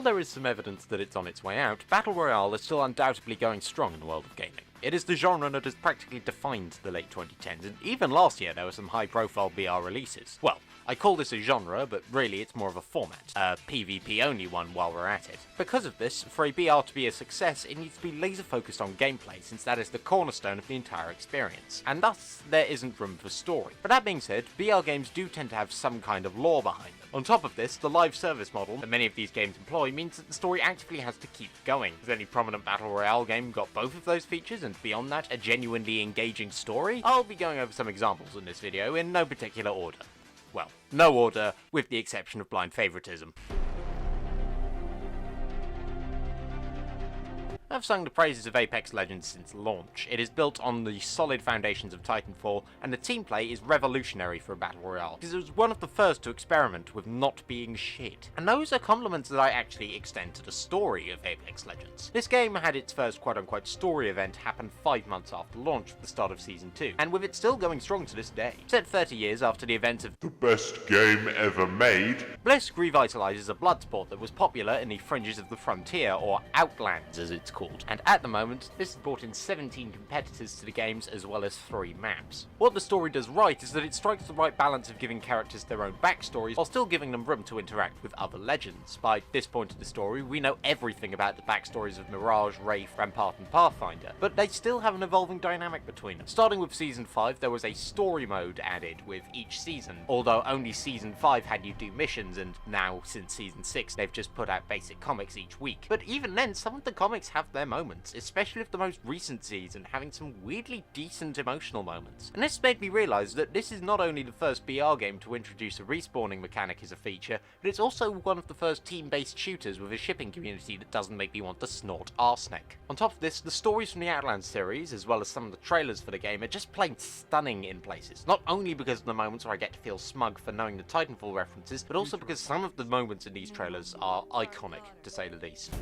while there is some evidence that it's on its way out, Battle Royale is still undoubtedly going strong in the world of gaming. It is the genre that has practically defined the late 2010s, and even last year there were some high-profile BR releases. Well, I call this a genre, but really it's more of a format, a PvP-only one while we're at it. Because of this, for a BR to be a success, it needs to be laser-focused on gameplay, since that is the cornerstone of the entire experience, and thus there isn't room for story. But that being said, BR games do tend to have some kind of lore behind them. On top of this, the live service model that many of these games employ means that the story actively has to keep going. Has any prominent Battle Royale game got both of those features, and beyond that, a genuinely engaging story? I'll be going over some examples in this video in no particular order. Well, no order, with the exception of blind favoritism. I've sung the praises of Apex Legends since launch. It is built on the solid foundations of Titanfall, and the team play is revolutionary for a Battle Royale, because it was one of the first to experiment with not being shit. And those are compliments that I actually extend to the story of Apex Legends. This game had its first quote-unquote story event happen 5 months after launch at the start of Season 2, and with it still going strong to this day. Set 30 years after the events of the best game ever made, Blisk revitalizes a blood sport that was popular in the fringes of the frontier, or Outlands as it's called. And at the moment, this has brought in 17 competitors to the games as well as 3 maps. What the story does right is that it strikes the right balance of giving characters their own backstories while still giving them room to interact with other legends. By this point of the story, we know everything about the backstories of Mirage, Wraith, Rampart and Pathfinder, but they still have an evolving dynamic between them. Starting with Season 5, there was a story mode added with each season, although only Season 5 had you do missions, and now, since Season 6, they've just put out basic comics each week. But even then, some of the comics have their moments, especially with the most recent season having some weirdly decent emotional moments. And this made me realise that this is not only the first BR game to introduce a respawning mechanic as a feature, but it's also one of the first team-based shooters with a shipping community that doesn't make me want to snort arsenic. On top of this, the stories from the Outlands series, as well as some of the trailers for the game, are just plain stunning in places. Not only because of the moments where I get to feel smug for knowing the Titanfall references, but also because some of the moments in these trailers are iconic, to say the least.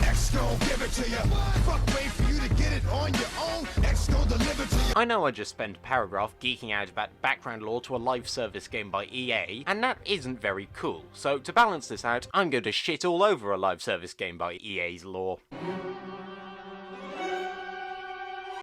X gon' give it to you. Fuck, wait for you to get it on your own. X gon' deliver to you. I know I just spent a paragraph geeking out about background lore to a live service game by EA, and that isn't very cool. So to balance this out, I'm going to shit all over a live service game by EA's lore.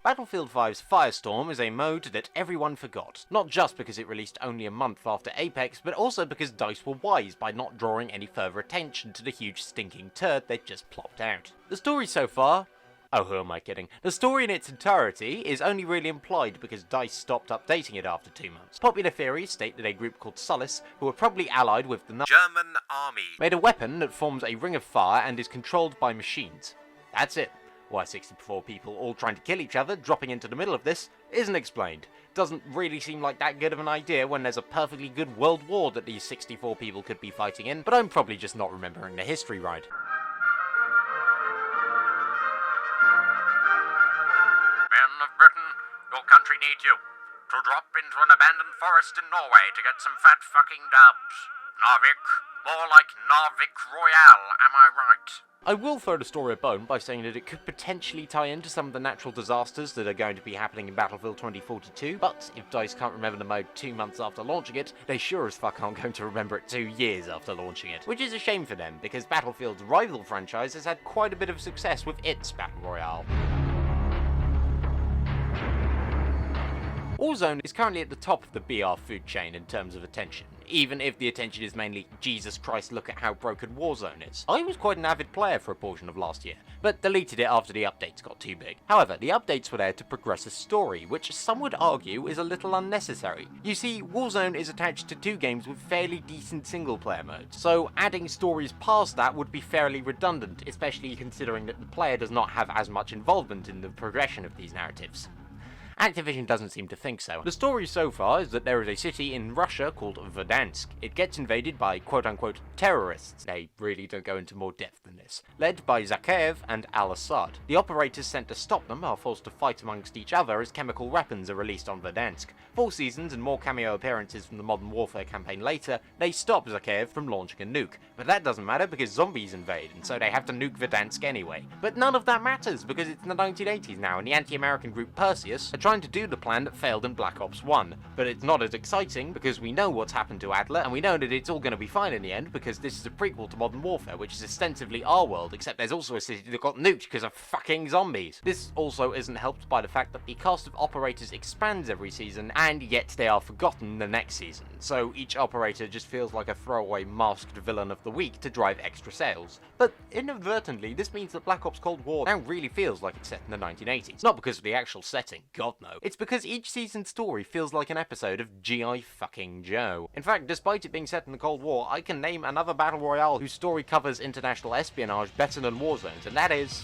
Battlefield 5's Firestorm is a mode that everyone forgot, not just because it released only a month after Apex, but also because DICE were wise by not drawing any further attention to the huge stinking turd they'd just plopped out. The story so far... oh, who am I kidding? The story in its entirety is only really implied because DICE stopped updating it after 2 months. Popular theories state that a group called Solace, who were probably allied with the German army, made a weapon that forms a ring of fire and is controlled by machines. That's it. Why 64 people all trying to kill each other dropping into the middle of this isn't explained. Doesn't really seem like that good of an idea when there's a perfectly good world war that these 64 people could be fighting in, but I'm probably just not remembering the history right. Men of Britain, your country needs you. To drop into an abandoned forest in Norway to get some fat fucking dubs. Narvik. More like Narvik Royale, am I right? I will throw the story a bone by saying that it could potentially tie into some of the natural disasters that are going to be happening in Battlefield 2042, but if DICE can't remember the mode 2 months after launching it, they sure as fuck aren't going to remember it 2 years after launching it. Which is a shame for them, because Battlefield's rival franchise has had quite a bit of success with its Battle Royale. Warzone is currently at the top of the BR food chain in terms of attention, even if the attention is mainly, Jesus Christ, look at how broken Warzone is. I was quite an avid player for a portion of last year, but deleted it after the updates got too big. However, the updates were there to progress a story, which some would argue is a little unnecessary. You see, Warzone is attached to 2 games with fairly decent single-player modes, so adding stories past that would be fairly redundant, especially considering that the player does not have as much involvement in the progression of these narratives. Activision doesn't seem to think so. The story so far is that there is a city in Russia called Verdansk. It gets invaded by quote-unquote terrorists. They really don't go into more depth than this. Led by Zakhaev and Al-Assad. The operators sent to stop them are forced to fight amongst each other as chemical weapons are released on Verdansk. 4 seasons and more cameo appearances from the Modern Warfare campaign later, they stop Zakhaev from launching a nuke. But that doesn't matter because zombies invade, and so they have to nuke Verdansk anyway. But none of that matters because it's in the 1980s now, and the anti-American group Perseus are trying to do the plan that failed in Black Ops 1. But it's not as exciting because we know what's happened to Adler, and we know that it's all going to be fine in the end because this is a prequel to Modern Warfare, which is ostensibly our world, except there's also a city that got nuked because of fucking zombies. This also isn't helped by the fact that the cast of operators expands every season, and yet they are forgotten the next season. So each operator just feels like a throwaway masked villain of the week to drive extra sales. But inadvertently, this means that Black Ops Cold War now really feels like it's set in the 1980s. Not because of the actual setting, god no. It's because each season's story feels like an episode of G.I. fucking Joe. In fact, despite it being set in the Cold War, I can name another battle royale whose story covers international espionage better than Warzone's, and that is...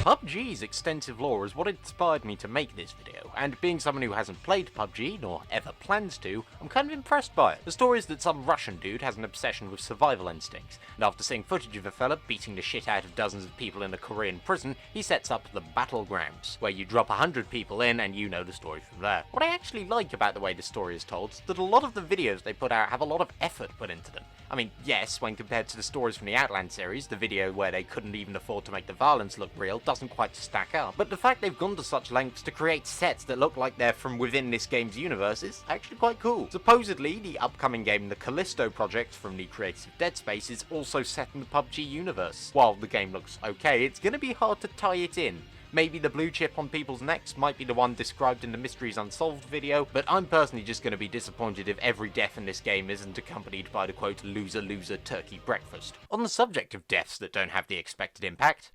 PUBG's extensive lore is what inspired me to make this video, and being someone who hasn't played PUBG, nor ever plans to, I'm kind of impressed by it. The story is that some Russian dude has an obsession with survival instincts, and after seeing footage of a fella beating the shit out of dozens of people in a Korean prison, he sets up the Battlegrounds, where you drop 100 people in and you know the story from there. What I actually like about the way the story is told is that a lot of the videos they put out have a lot of effort put into them. I mean, yes, when compared to the stories from the Outland series, the video where they couldn't even afford to make the violence look real doesn't quite stack up. But the fact they've gone to such lengths to create sets that look like they're from within this game's universe is actually quite cool. Supposedly, the upcoming game, the Callisto project from the creators of Dead Space, is also set in the PUBG universe. While the game looks okay, it's gonna be hard to tie it in. Maybe the blue chip on people's necks might be the one described in the Mysteries Unsolved video, but I'm personally just going to be disappointed if every death in this game isn't accompanied by the quote, loser loser turkey breakfast. On the subject of deaths that don't have the expected impact...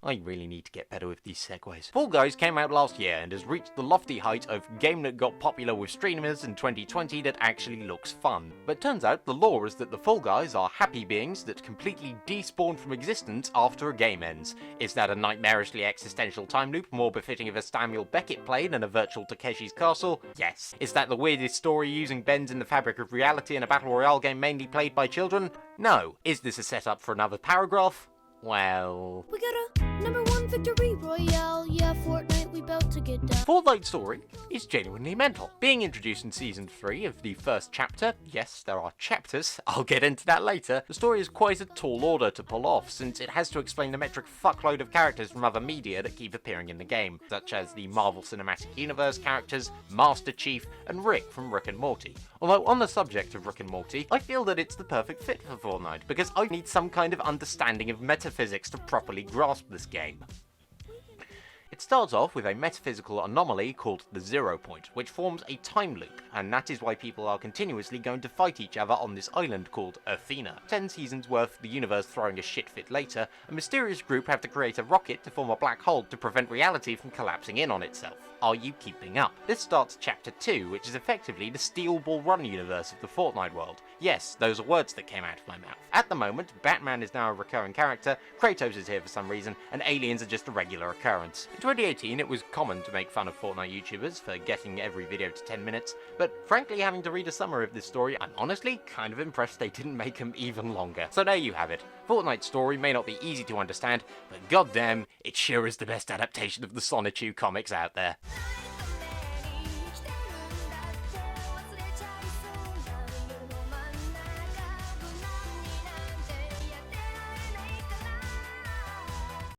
I really need to get better with these segues. Fall Guys came out last year and has reached the lofty height of game that got popular with streamers in 2020 that actually looks fun. But turns out the lore is that the Fall Guys are happy beings that completely despawn from existence after a game ends. Is that a nightmarishly existential time loop more befitting of a Samuel Beckett play than a virtual Takeshi's Castle? Yes. Is that the weirdest story using bends in the fabric of reality in a battle royale game mainly played by children? No. Is this a setup for another paragraph? Well... We got a #1 victory royale, yeah, Fortnite, we bout to get down. Fortnite's story is genuinely mental. Being introduced in Season 3 of the first chapter, yes, there are chapters, I'll get into that later, the story is quite a tall order to pull off, since it has to explain the metric fuckload of characters from other media that keep appearing in the game, such as the Marvel Cinematic Universe characters, Master Chief, and Rick from Rick and Morty. Although on the subject of Rick and Morty, I feel that it's the perfect fit for Fortnite, because I need some kind of understanding of metaphysics to properly grasp this game. It starts off with a metaphysical anomaly called the 0 point, which forms a time loop, and that is why people are continuously going to fight each other on this island called Athena. 10 seasons worth, the universe throwing a shit fit later, a mysterious group have to create a rocket to form a black hole to prevent reality from collapsing in on itself. Are you keeping up? This starts Chapter 2, which is effectively the Steel Ball Run universe of the Fortnite world. Yes, those are words that came out of my mouth. At the moment, Batman is now a recurring character, Kratos is here for some reason, and aliens are just a regular occurrence. In 2018, it was common to make fun of Fortnite YouTubers for getting every video to 10 minutes, but frankly, having to read a summary of this story, I'm honestly kind of impressed they didn't make them even longer. So there you have it. Fortnite's story may not be easy to understand, but goddamn, it sure is the best adaptation of the Sonichu comics out there.